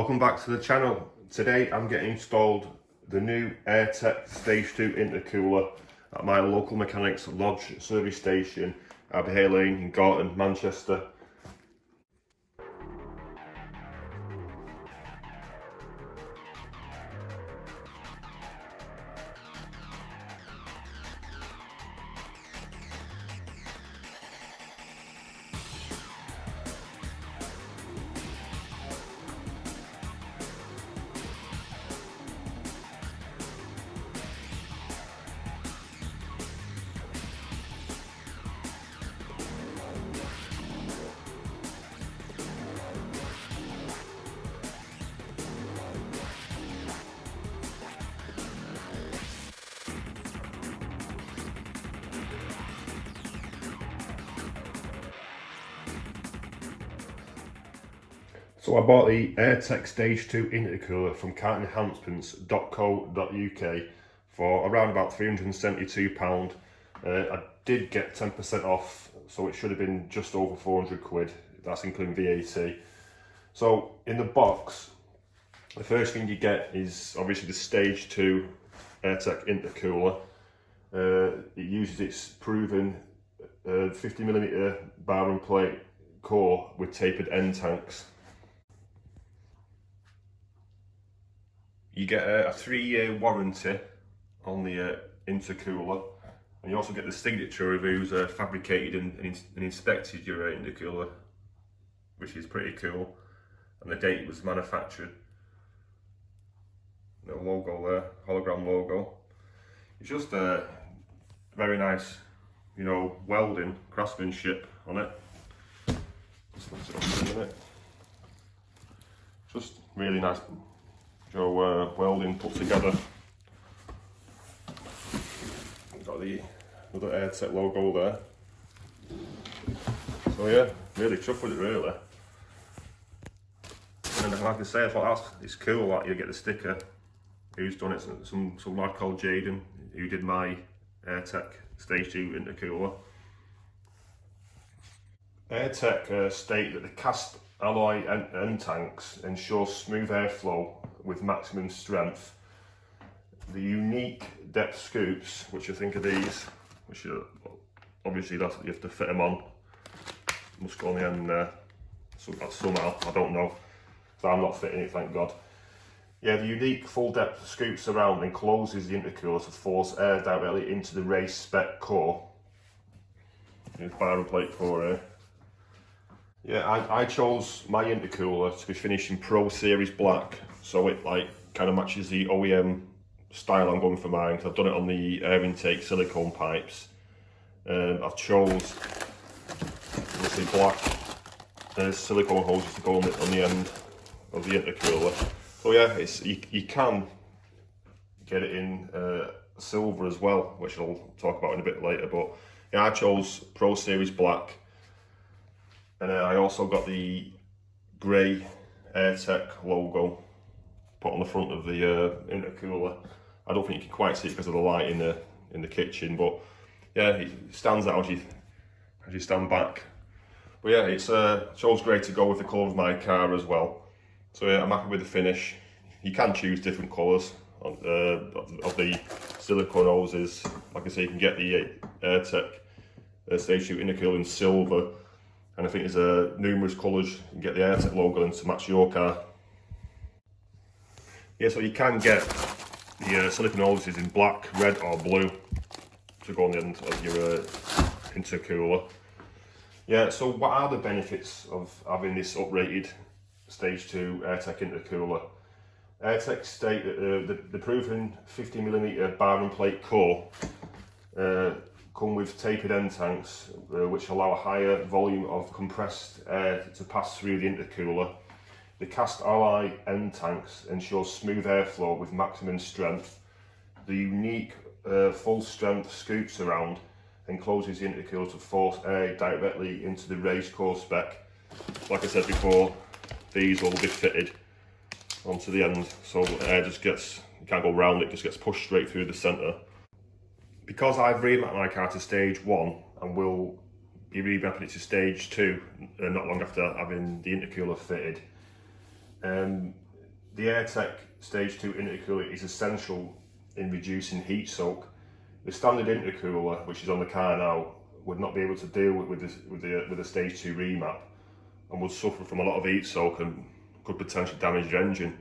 Welcome back to the channel. Today I'm getting installed the new Airtec Stage 2 intercooler at my local mechanics lodge service station, Abbey Hay Lane in Gorton, Manchester. So I bought the Airtec Stage 2 intercooler from cartenhancements.co.uk for around about £372. I did get 10% off, so it should have been just over 400 quid. That's including VAT. So in the box, the first thing you get is obviously the Stage 2 Airtec intercooler. It uses its proven 50mm bar and plate core with tapered end tanks. You get a 3-year warranty on the intercooler, and you also get the signature of who's fabricated and inspected your intercooler, which is pretty cool, and the date it was manufactured. The logo there, hologram logo. It's just very nice, you know, welding, craftsmanship on it. Just lift it up for a minute. Just really nice. Welding put together. Got the other Airtec logo there. So yeah, really chuffed with it really. And like I say, I thought it's cool that you get the sticker. Who's done it? Some lad called Jaden who did my Airtec Stage 2 intercooler. Airtec state that the cast alloy end tanks ensure smooth airflow with maximum strength. The unique depth scoops, which I think are these, which are obviously you have to fit them on. Must go on the end there. Somehow, I don't know. So I'm not fitting it, thank God. Yeah, the unique full depth scoops around encloses the intercooler to force air directly into the race spec core. Here's bar and plate core here. Yeah, I chose my intercooler to be finished in Pro Series black, so it kind of matches the OEM style I'm going for mine, because I've done it on the air intake silicone pipes. I've chose obviously black silicone hoses to go on the end of the intercooler. So yeah, you can get it in silver as well, which I'll talk about in a bit later. But yeah, I chose Pro Series black. And I also got the grey Airtec logo put on the front of the intercooler. I don't think you can quite see it because of the light in the kitchen, but yeah, it stands out as you stand back. But yeah, it's shows great to go with the colour of my car as well. So yeah, I'm happy with the finish. You can choose different colours of the silicone hoses. Like I say, you can get the Airtec Stage 2 intercooler in silver. And I think there's numerous colours. You can get the Airtec logo in to match your car. Yeah, so you can get the silicone hoses in black, red or blue to go on the end of your intercooler. Yeah, so what are the benefits of having this uprated Stage 2 Airtec intercooler? Airtec state that the proven 50mm bar and plate core come with tapered end tanks, which allow a higher volume of compressed air to pass through the intercooler. The cast alloy end tanks ensure smooth airflow with maximum strength. The unique full strength scoops around encloses the intercooler to force air directly into the raised core spec. Like I said before, these will be fitted onto the end, so air just gets, you can't go round it, just gets pushed straight through the centre. Because I've remapped my car to Stage 1 and will be remapping it to Stage 2 not long after having the intercooler fitted, the Airtec Stage 2 intercooler is essential in reducing heat soak. The standard intercooler, which is on the car now, would not be able to deal with the Stage 2 remap, and would suffer from a lot of heat soak and could potentially damage your engine.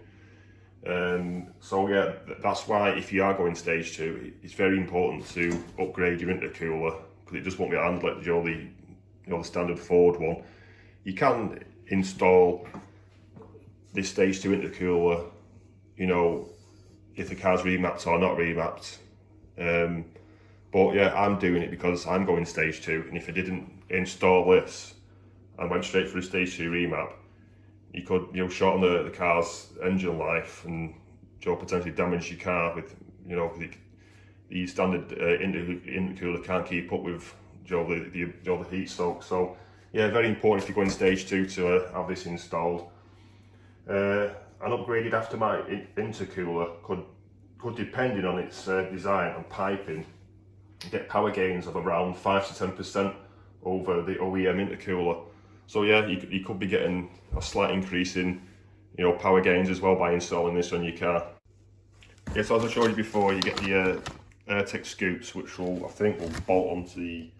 So yeah, that's why if you are going Stage 2, it's very important to upgrade your intercooler, because it just won't be able to handle the standard Ford one. You can install this Stage 2 intercooler, if the car's remapped or not remapped. But yeah, I'm doing it because I'm going Stage 2, and if I didn't install this and went straight for a Stage 2 remap, you could shorten the car's engine life and potentially damage your car with the standard intercooler can't keep up with the heat soak. So yeah, very important if you're going Stage 2 to have this installed. An upgraded aftermarket intercooler could, depending on its design and piping, get power gains of around 5 to 10% over the OEM intercooler. So yeah, you could be getting a slight increase in power gains as well by installing this on your car. Yeah, so as I showed you before, you get the Airtec scoops, which I think will bolt onto the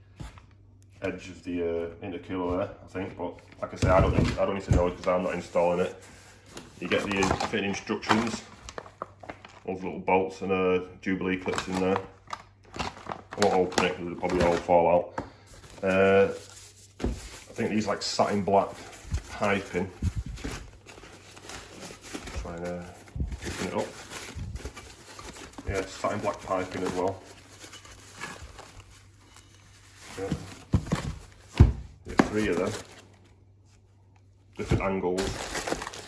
edge of the intercooler there, I think. But like I say, I don't need to know it because I'm not installing it. You get the fitting instructions, all the little bolts and Jubilee clips in there. I won't open it because it'll probably all fall out. I think these like satin black piping. Trying to open it up. Yeah, satin black piping as well. Yeah. Three of them, different angles,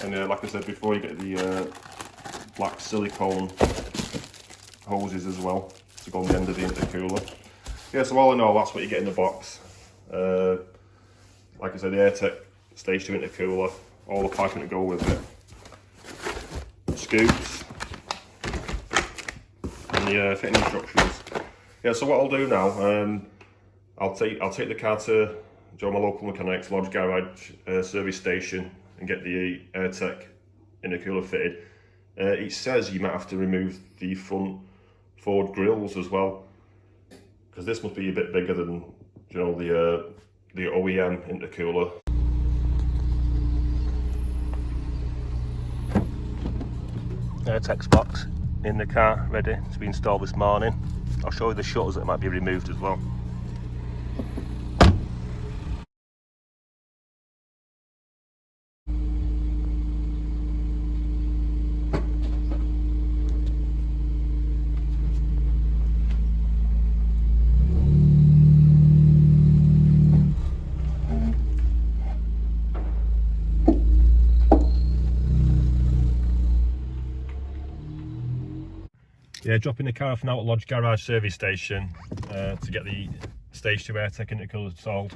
and like I said before, you get the black silicone hoses as well to go on the end of the intercooler. Yeah, so all in all, that's what you get in the box. Like I said, the Airtec Stage 2 intercooler, all the piping to go with it, scoops, and the fitting instructions. Yeah, so what I'll do now, I'll take the car to my local mechanics, Lodge Garage service station, and get the Airtec intercooler fitted. It says you might have to remove the front Ford grills as well, because this must be a bit bigger than the OEM intercooler. Airtec's box in the car, ready to be installed this morning. I'll show you the shutters that might be removed as well. Yeah, dropping the car off now at Lodge Garage service station to get the Stage 2 Airtec intercooler installed.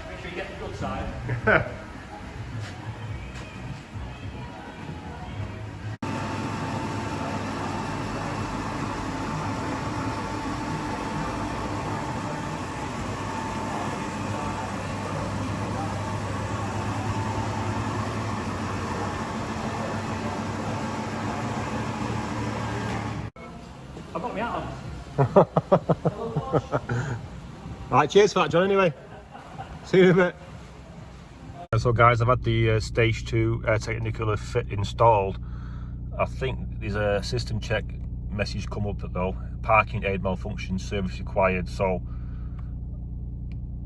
Make sure you get the good side. I've got my hat on. Alright, cheers for that, John, anyway. See you in a bit. So guys, I've had the Stage 2 Airtec intercooler fit installed. I think there's a system check message come up though. Parking aid malfunction, service required. So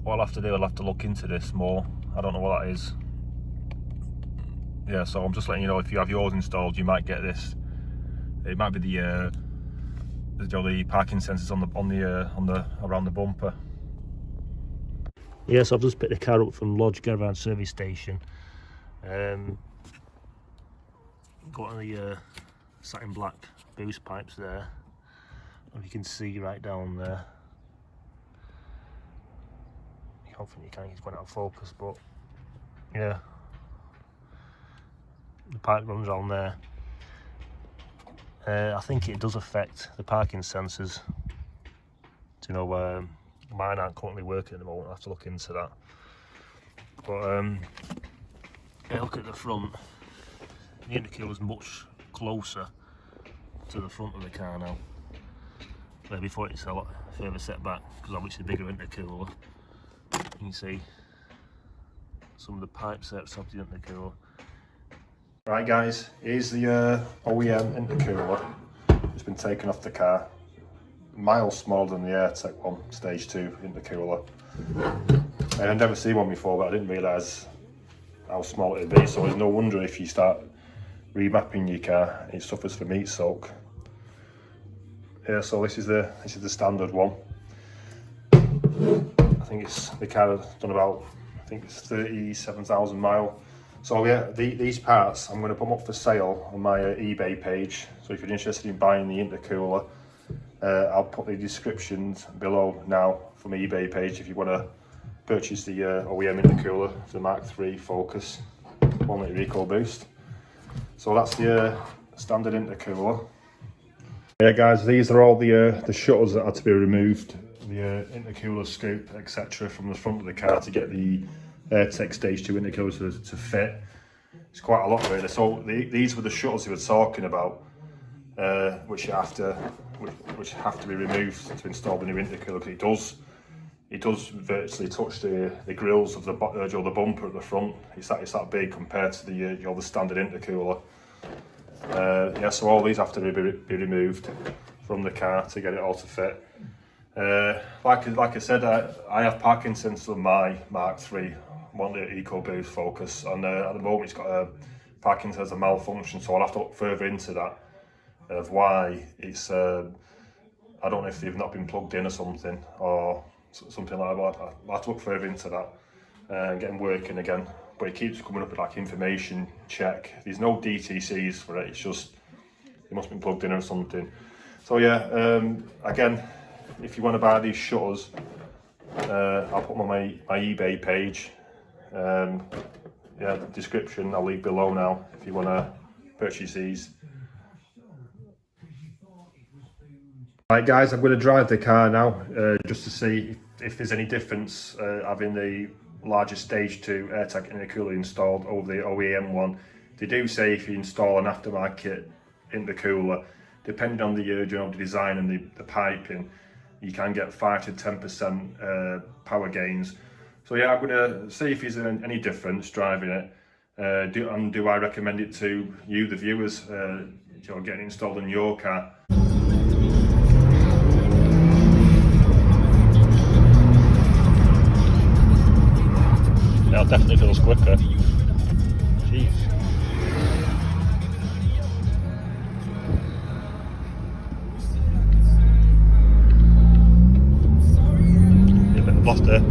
what I'll have to do, I'll have to look into this more. I don't know what that is. Yeah, so I'm just letting you know, if you have yours installed, you might get this. It might be the parking sensors on the around the bumper. Yeah, so I've just picked the car up from Lodge Garage service station. Got the satin black boost pipes there. If you can see right down there. I don't think you can, it's going out of focus, but yeah. The pipe runs on there. I think it does affect the parking sensors. You know, mine aren't currently working at the moment. I'll have to look into that. But yeah, look at the front. The intercooler is much closer to the front of the car now. Where before it's a lot further set back because obviously bigger intercooler. You can see some of the pipes outside the intercooler. Right guys, here's the OEM intercooler. It's been taken off the car. Miles smaller than the Airtec one, Stage 2 intercooler. And I've never seen one before, but I didn't realise how small it'd be. So there's no wonder if you start remapping your car, it suffers from heat soak. Yeah, so this is the standard one. I think the car has done about, I think it's 37,000 miles. So yeah, these parts, I'm going to put them up for sale on my eBay page. So if you're interested in buying the intercooler, I'll put the descriptions below now from the eBay page if you want to purchase the OEM intercooler for the Mark III Focus 1 litre Ecoboost. So that's the standard intercooler. Yeah guys, these are all the shutters that had to be removed, the intercooler scoop, etc. from the front of the car to get the Airtec Stage 2 intercooler to fit. It's quite a lot really. So these were the shutters we were talking about, which have to be removed to install the new intercooler, because it does virtually touch the grills of the bumper at the front. It's that big compared to the standard intercooler. Yeah, so all these have to be removed from the car to get it all to fit. Like I said, I have parking sensors on my Mark III 1 litre Ecoboost Focus, and at the moment it's got a parking sensor malfunction, so I'll have to look further into that of why it's. I don't know if they've not been plugged in or something like that. But I'll have to look further into that and get them working again. But it keeps coming up with like information check. There's no DTCs for it. It's just it must have been plugged in or something. So yeah, again, if you want to buy these shutters, I'll put them on my eBay page. Yeah, the description I'll leave below now if you want to purchase these. Right guys, I'm going to drive the car now just to see if there's any difference having the larger Stage 2 Airtec intercooler installed over the OEM one. They do say if you install an aftermarket intercooler, depending on the design and the piping, you can get 5 to 10% power gains. So yeah, I'm going to see if there's any difference driving it. Do I recommend it to you, the viewers, getting it installed in your car? Now it definitely feels quicker. Jeez. A bit of blast there.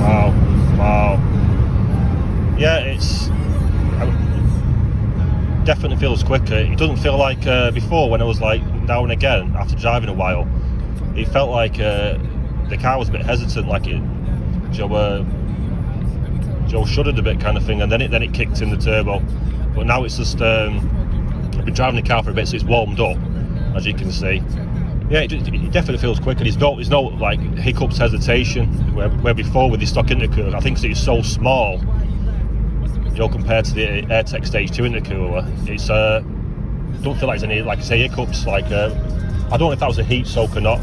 Wow. Yeah, it's definitely feels quicker. It doesn't feel like before when I was like now and again after driving a while. It felt like the car was a bit hesitant, like Joe shuddered a bit kind of thing, and then it kicked in the turbo. But now it's just I've been driving the car for a bit, so it's warmed up, as you can see. Yeah, it definitely feels quicker. There's no like hiccups, hesitation. Where before with the stock intercooler, I think it's so small, compared to the Airtec Stage 2 intercooler. It's don't feel like there's any, like I say, hiccups. Like I don't know if that was a heat soak or not.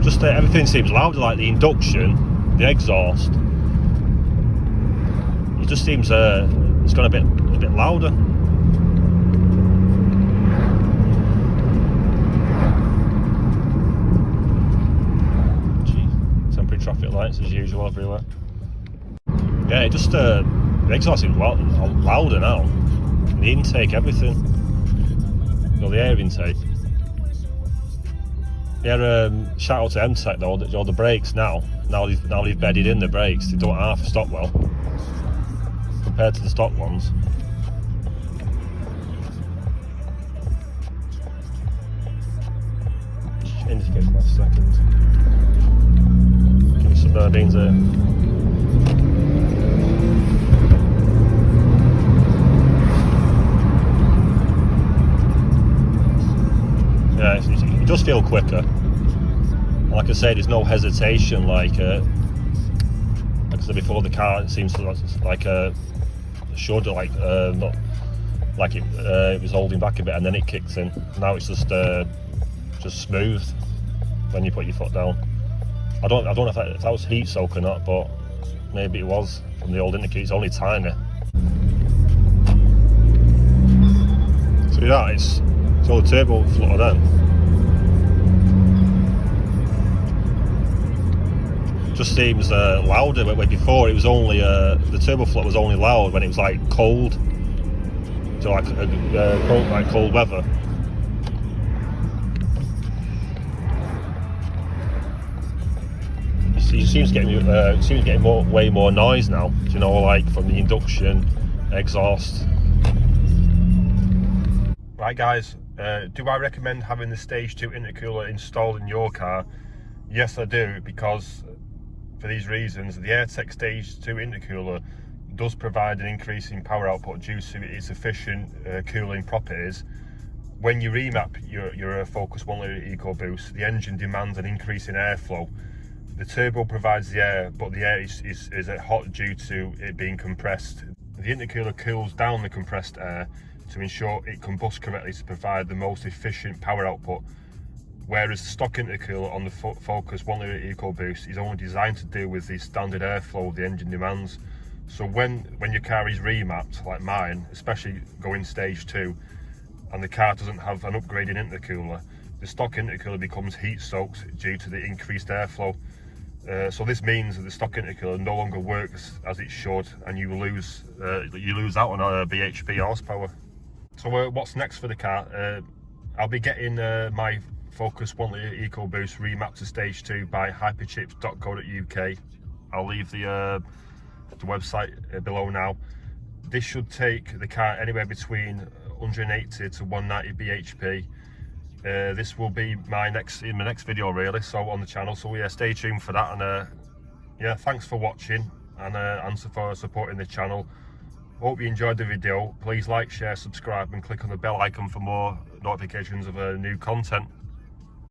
Just everything seems louder, like the induction, the exhaust. just seems it's gone a bit louder. Gee, temporary traffic lights as usual everywhere. Yeah, it just the exhaust is louder now. The intake, everything. The air intake. Yeah, shout out to Airtec though. All the brakes now they've bedded in the brakes. They don't half stop well compared to the stock ones. Indicate for a second. Give me some beans there. Yeah, it does feel quicker. Like I said, there's no hesitation like I said before. The car, it seems like should not like it was holding back a bit and then it kicks in. Now it's just smooth when you put your foot down. I don't know if that was heat soak or not, but maybe it was from the old Intercooler. It's only tiny. So yeah, it's all the turbo flutter then. Just seems louder, where before it was only the turbo flutter was only loud when it was like cold, so like cold weather. It seems getting way more noise now. You know, like from the induction exhaust. Right guys, do I recommend having the Stage 2 intercooler installed in your car? Yes I do, because for these reasons. The Airtec Stage 2 intercooler does provide an increase in power output due to its efficient cooling properties. When you remap your Focus 1 litre Ecoboost, the engine demands an increase in airflow. The turbo provides the air, but the air is hot due to it being compressed. The intercooler cools down the compressed air to ensure it combusts correctly to provide the most efficient power output, whereas the stock intercooler on the Focus 1 litre Ecoboost is only designed to deal with the standard airflow the engine demands. So when your car is remapped, like mine, especially going Stage 2, and the car doesn't have an upgraded intercooler, the stock intercooler becomes heat soaked due to the increased airflow. So this means that the stock intercooler no longer works as it should, and you lose out on BHP horsepower. So what's next for the car? I'll be getting my Focus 1 litre Ecoboost remapped to Stage 2 by hyperchips.co.uk. I'll leave the website below now. This should take the car anywhere between 180 to 190 BHP. This will be in my next video really, so on the channel. So yeah, stay tuned for that, and yeah, thanks for watching and for supporting the channel. Hope you enjoyed the video. Please like, share, subscribe and click on the bell icon for more notifications of new content.